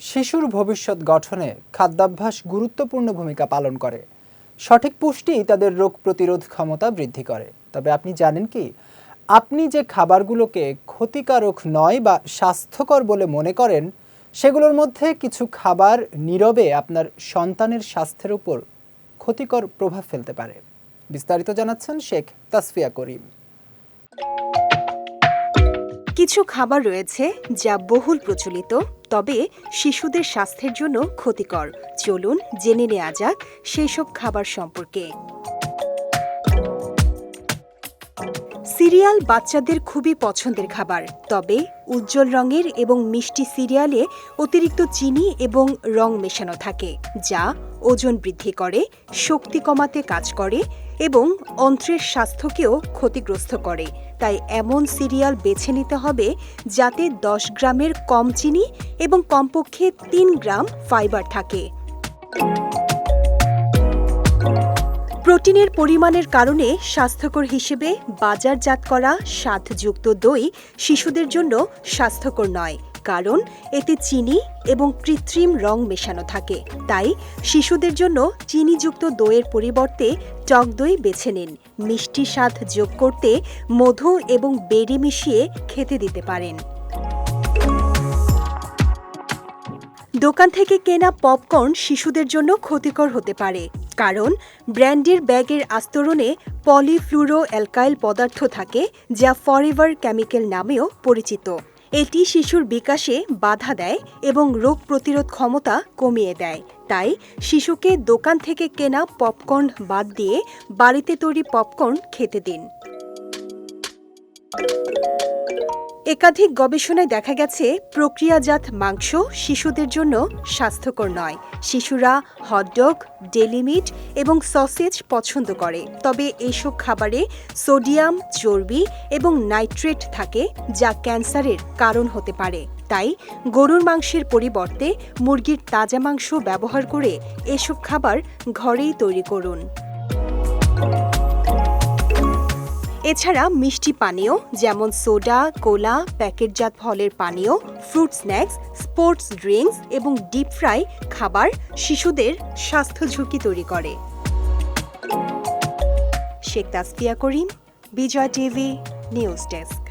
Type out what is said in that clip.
শিশুর ভবিষ্যৎ গঠনে খাদ্যাভ্যাস গুরুত্বপূর্ণ ভূমিকা পালন করে। সঠিক পুষ্টি তাদের রোগ প্রতিরোধ ক্ষমতা বৃদ্ধি করে। তবে আপনি জানেন কি, আপনি যে খাবারগুলোকে ক্ষতিকারক নয় বা স্বাস্থ্যকর বলে মনে করেন, সেগুলোর মধ্যে কিছু খাবার নীরবে আপনার সন্তানের স্বাস্থ্যের উপর ক্ষতিকর প্রভাব ফেলতে পারে। বিস্তারিত জানাচ্ছেন শেখ তাসফিয়া করিম। কিছু খাবার রয়েছে যা বহুল প্রচলিত, তবে শিশুদের স্বাস্থ্যের জন্য ক্ষতিকর। চলুন জেনে নেওয়া যাক সেই সব খাবার সম্পর্কে। সিরিয়াল বাচ্চাদের খুবই পছন্দের খাবার, তবে উজ্জ্বল রঙের এবং মিষ্টি সিরিয়ালে অতিরিক্ত চিনি এবং রং মেশানো থাকে, যা ওজন বৃদ্ধি করে, শক্তি কমাতে কাজ করে এবং অন্ত্রের স্বাস্থ্যকেও ক্ষতিগ্রস্ত করে। তাই এমন সিরিয়াল বেছে নিতে হবে যাতে 10 গ্রামের কম চিনি এবং কমপক্ষে 3 গ্রাম ফাইবার থাকে। প্রোটিনের পরিমাণের কারণে স্বাস্থ্যকর হিসেবে বাজারজাত করা স্বাদযুক্ত দই শিশুদের জন্য স্বাস্থ্যকর নয়, কারণ এতে চিনি এবং কৃত্রিম রং মেশানো থাকে। তাই শিশুদের জন্য চিনিযুক্ত দইয়ের পরিবর্তে টক দই বেছে নিন। মিষ্টি স্বাদ যোগ করতে মধু এবং বেরি মিশিয়ে খেতে দিতে পারেন। দোকান থেকে কেনা পপকর্ন শিশুদের জন্য ক্ষতিকর হতে পারে, কারণ ব্র্যান্ডের ব্যাগের আস্তরণে পলিফ্লুরো অ্যালকাইল পদার্থ থাকে, যা ফরএভার কেমিক্যাল নামেও পরিচিত। এটি শিশুর বিকাশে বাধা দেয় এবং রোগ প্রতিরোধ ক্ষমতা কমিয়ে দেয়। তাই শিশুকে দোকান থেকে কেনা পপকর্ন বাদ দিয়ে বাড়িতে তৈরি পপকর্ন খেতে দিন। একাধিক গবেষণায় দেখা গেছে প্রক্রিয়াজাত মাংস শিশুদের জন্য স্বাস্থ্যকর নয়। শিশুরা হটডগ, ডেলি মিট এবং সসেজ পছন্দ করে, তবে এইসব খাবারে সোডিয়াম, চর্বি এবং নাইট্রেট থাকে, যা ক্যান্সারের কারণ হতে পারে। তাই গরুর মাংসের পরিবর্তে মুরগির তাজা মাংস ব্যবহার করে এসব খাবার ঘরেই তৈরি করুন। এছাড়া মিষ্টি পানীয় যেমন সোডা, কোলা, প্যাকেটজাত ফলের পানীয়, ফ্রুট স্ন্যাক্স, স্পোর্টস ড্রিঙ্কস এবং ডিপ ফ্রাই খাবার শিশুদের স্বাস্থ্য ঝুঁকি তৈরি করে। শেখ তাসফিয়া করিম, বিজয় টিভি নিউজ ডেস্ক।